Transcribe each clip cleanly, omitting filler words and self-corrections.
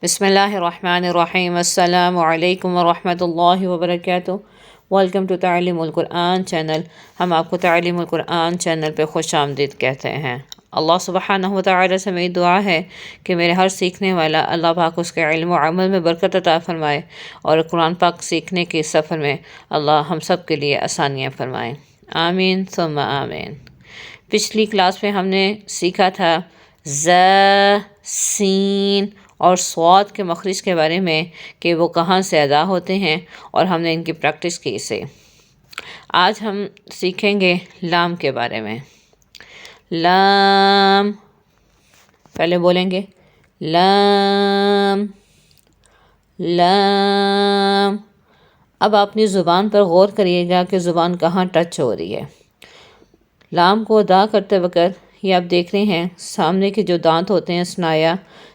بسم اللہ الرحمن الرحیم۔ السلام علیکم ورحمۃ اللہ وبرکاتہ۔ ویلکم ٹو تعلیم القرآن چینل۔ ہم آپ کو تعلیم القرآن چینل پہ خوش آمدید کہتے ہیں۔ اللہ سبحانہ و تعالی سے میری دعا ہے کہ میرے ہر سیکھنے والا اللہ پاک اس کے علم و عمل میں برکت عطا فرمائے، اور قرآن پاک سیکھنے کے سفر میں اللہ ہم سب کے لیے آسانیاں فرمائے۔ آمین ثم آمین۔ پچھلی کلاس میں ہم نے سیکھا تھا ز، سین اور صاد کے مخرج کے بارے میں کہ وہ کہاں سے ادا ہوتے ہیں، اور ہم نے ان کی پریکٹس کی اسے۔ آج ہم سیکھیں گے لام کے بارے میں۔ لام، پہلے بولیں گے لام لام۔ اب اپنی زبان پر غور کریے گا کہ زبان کہاں ٹچ ہو رہی ہے۔ لام کو ادا کرتے وقت یہ آپ دیکھ رہے ہیں سامنے کے جو دانت ہوتے ہیں،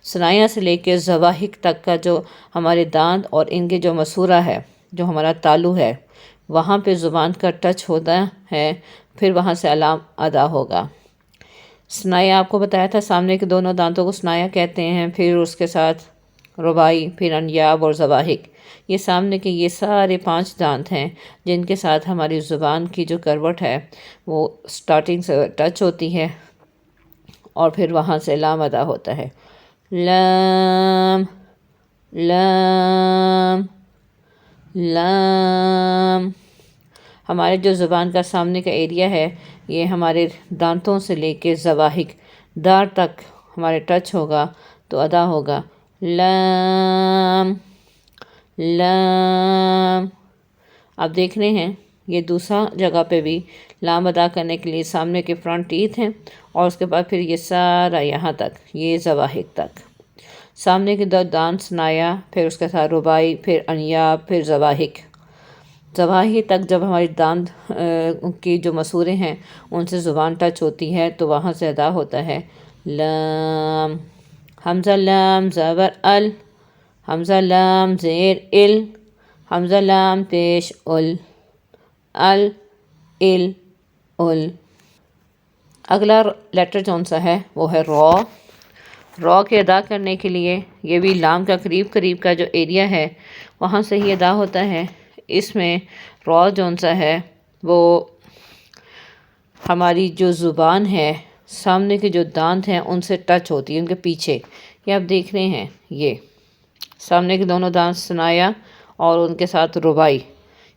ثنایا سے لے کے زواحق تک کا جو ہمارے دانت اور ان کے جو مسورہ ہے، جو ہمارا تالو ہے، وہاں پہ زبان کا ٹچ ہوتا ہے، پھر وہاں سے لام ادا ہوگا۔ ثنایا آپ کو بتایا تھا، سامنے کے دونوں دانتوں کو ثنایا کہتے ہیں، پھر اس کے ساتھ رباعی، پھر انیاب اور زواحق۔ یہ سامنے کے یہ سارے 5 دانت ہیں جن کے ساتھ ہماری زبان کی جو کروٹ ہے وہ سٹارٹنگ سے ٹچ ہوتی ہے، اور پھر وہاں سے لام ادا ہوتا ہے۔ لام لام لام۔ ہمارے جو زبان کا سامنے کا ایریا ہے، یہ ہمارے دانتوں سے لے کے زواحق دار تک ہمارے ٹچ ہوگا تو ادا ہوگا لام لام۔ آپ دیکھ رہے ہیں یہ دوسرا جگہ پہ بھی لام ادا کرنے کے لیے سامنے کے فرنٹ ٹیتھ ہیں، اور اس کے بعد پھر یہ سارا یہاں تک، یہ زواحق تک، سامنے کے 2 دانت ثنایا، پھر اس کے ساتھ رباعی، پھر انیاب، پھر زواحق تک جب ہماری دانت کی جو مسورے ہیں ان سے زبان ٹچ ہوتی ہے تو وہاں سے ادا ہوتا ہے لام۔ حمزہ لام زبر ال، حمزہ لام زیر ال، حمزہ لام پیش ال، ال ال ال۔ اگلا لیٹر جون سا ہے وہ ہے را۔ را کے ادا کرنے کے لیے یہ بھی لام کا قریب کا جو ایریا ہے وہاں سے ہی ادا ہوتا ہے۔ اس میں را جون سا ہے وہ ہماری جو زبان ہے، سامنے کے جو دانت ہیں ان سے ٹچ ہوتی ہے، ان کے پیچھے۔ یہ آپ دیکھ رہے ہیں، یہ سامنے کے دونوں دانت ثنایا اور ان کے ساتھ رباعی،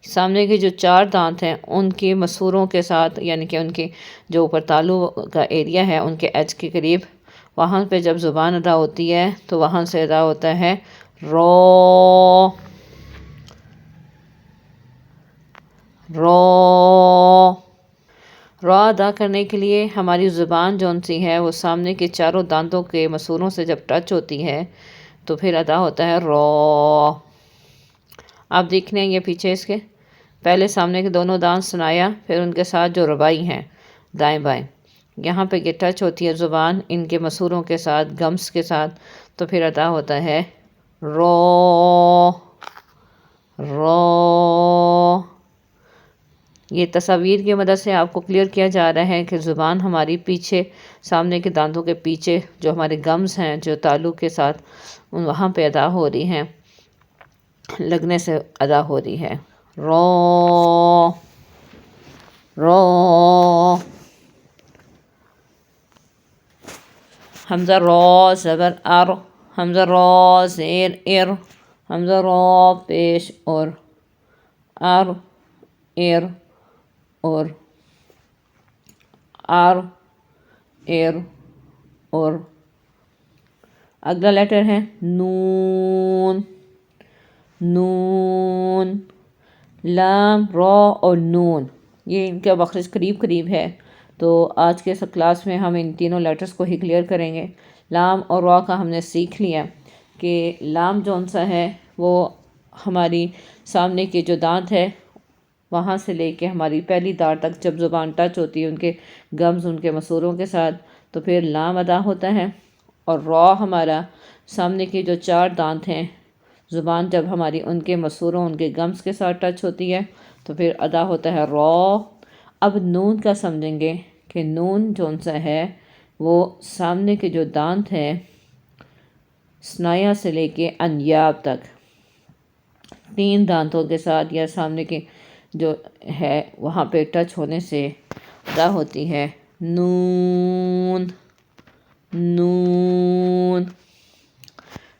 سامنے کے جو 4 دانت ہیں ان کے مسوروں کے ساتھ، یعنی کہ ان کے جو اوپر تالو کا ایریا ہے ان کے ایج کے قریب، وہاں پہ جب زبان ادا ہوتی ہے تو وہاں سے ادا ہوتا ہے را را۔ را ادا کرنے کے لیے ہماری زبان جون سی ہے وہ سامنے کے 4 دانتوں کے مسوروں سے جب ٹچ ہوتی ہے تو پھر ادا ہوتا ہے را۔ آپ دیکھ رہے ہیں یہ پیچھے اس کے پہلے سامنے کے دونوں دانت ثنایا، پھر ان کے ساتھ جو رباعی ہیں دائیں بائیں، یہاں پہ یہ ٹچ ہوتی ہے زبان ان کے مسوروں کے ساتھ، گمس کے ساتھ، تو پھر ادا ہوتا ہے را را۔ یہ تصاویر کی مدد سے آپ کو کلیئر کیا جا رہا ہے کہ زبان ہماری پیچھے، سامنے کے دانتوں کے پیچھے جو ہمارے گمز ہیں جو تالو کے ساتھ وہاں پہ ادا ہو رہی ہیں، لگنے سے ادا ہو رہی ہے را را۔ حمزہ را زبر ار، حمزہ را زیر ار، حمزہ را پیش ار، ار ار اور، ار ار اور۔ اگلا لیٹر ہے نون۔ نون، لام، را اور نون، یہ ان کا مخرج قریب ہے، تو آج کے کلاس میں ہم ان تینوں لیٹرز کو ہی کلیئر کریں گے۔ لام اور را کا ہم نے سیکھ لیا کہ لام جون سا ہے وہ ہماری سامنے کے جو دانت ہے وہاں سے لے کے ہماری پہلی دار تک جب زبان ٹچ ہوتی ہے ان کے گمز، ان کے مسوروں کے ساتھ، تو پھر لام ادا ہوتا ہے۔ اور را ہمارا سامنے کے جو 4 دانت ہیں زبان جب ہماری ان کے مسوروں ان کے گمز کے ساتھ ٹچ ہوتی ہے تو پھر ادا ہوتا ہے را۔ اب نون کا سمجھیں گے کہ نون جون سا ہے وہ سامنے کے جو دانت ہے ثنایا سے لے کے انیاب تک 3 دانتوں کے ساتھ یا سامنے کے جو ہے وہاں پہ ٹچ ہونے سے ادا ہوتی ہے نون نون۔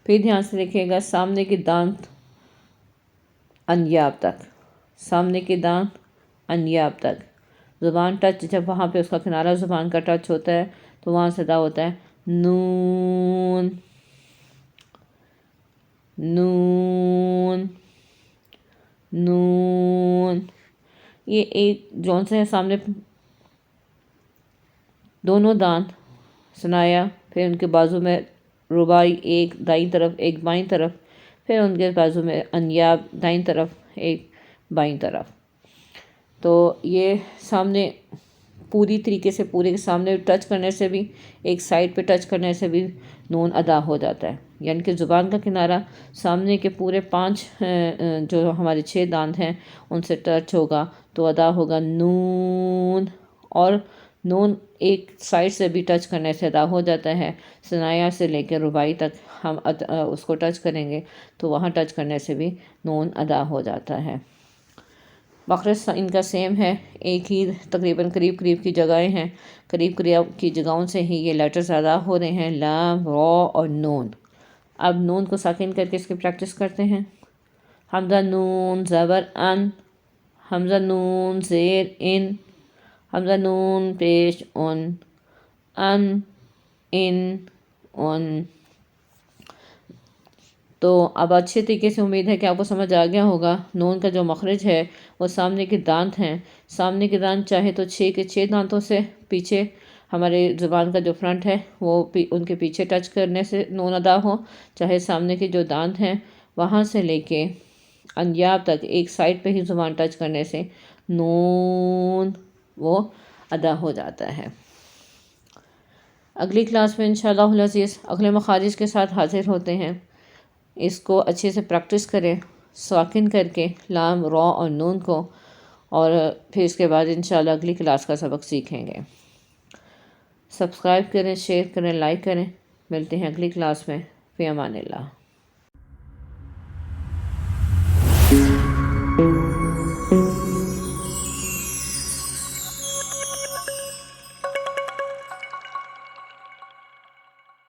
پھر دھیان سے دیکھیے گا سامنے کے دانت انیاب تک، سامنے کے دانت انیاب تک زبان ٹچ، جب وہاں پہ اس کا کنارہ زبان کا ٹچ ہوتا ہے تو وہاں سے ادا ہوتا ہے نون نون نون۔ یہ ایک جون سے ہے سامنے دونوں دانت ثنایا، پھر ان کے بازو میں رباعی، ایک دائیں طرف ایک بائیں طرف، پھر ان کے بازو میں انیاب دائیں طرف ایک بائیں طرف۔ تو یہ سامنے پوری طریقے سے پورے کے سامنے ٹچ کرنے سے بھی، ایک سائڈ پہ ٹچ کرنے سے بھی نون ادا ہو جاتا ہے، یعنی کہ زبان کا کنارہ سامنے کے پورے 5 جو ہمارے 6 دانت ہیں ان سے ٹچ ہوگا تو ادا ہوگا نون، اور نون ایک سائڈ سے بھی ٹچ کرنے سے ادا ہو جاتا ہے، ثنایا سے لے کے رباعی تک ہم اس کو ٹچ کریں گے تو وہاں ٹچ کرنے سے بھی نون ادا ہو جاتا ہے۔ مخرج ان کا سیم ہے، ایک ہی تقریباً قریب قریب کی جگہیں ہیں، قریب قریب کی جگہوں سے ہی یہ لیٹرز ادا ہو رہے ہیں، لام، را اور نون۔ اب نون کو ساکن کر کے اس کی پریکٹس کرتے ہیں۔ حمزہ نون زبر ان، حمزہ نون زیر ان، حمزہ نون پیش ان ان۔ تو اب اچھے طریقے سے امید ہے کہ آپ کو سمجھ آ گیا ہوگا۔ نون کا جو مخرج ہے وہ سامنے کے دانت ہیں، سامنے کے دانت چاہے تو 6 کے 6 دانتوں سے پیچھے ہمارے زبان کا جو فرنٹ ہے وہ ان کے پیچھے ٹچ کرنے سے نون ادا ہو، چاہے سامنے کے جو دانت ہیں وہاں سے لے کے انیاب تک ایک سائڈ پہ ہی زبان ٹچ کرنے سے نون وہ ادا ہو جاتا ہے۔ اگلی کلاس میں انشاءاللہ العزیز اگلے مخارج کے ساتھ حاضر ہوتے ہیں۔ اس کو اچھے سے پریکٹس کریں ساکن کر کے لام، را اور نون کو، اور پھر اس کے بعد انشاءاللہ اگلی کلاس کا سبق سیکھیں گے۔ سبسکرائب کریں، شیئر کریں، لائک کریں۔ ملتے ہیں اگلی کلاس میں۔ فی امان اللہ۔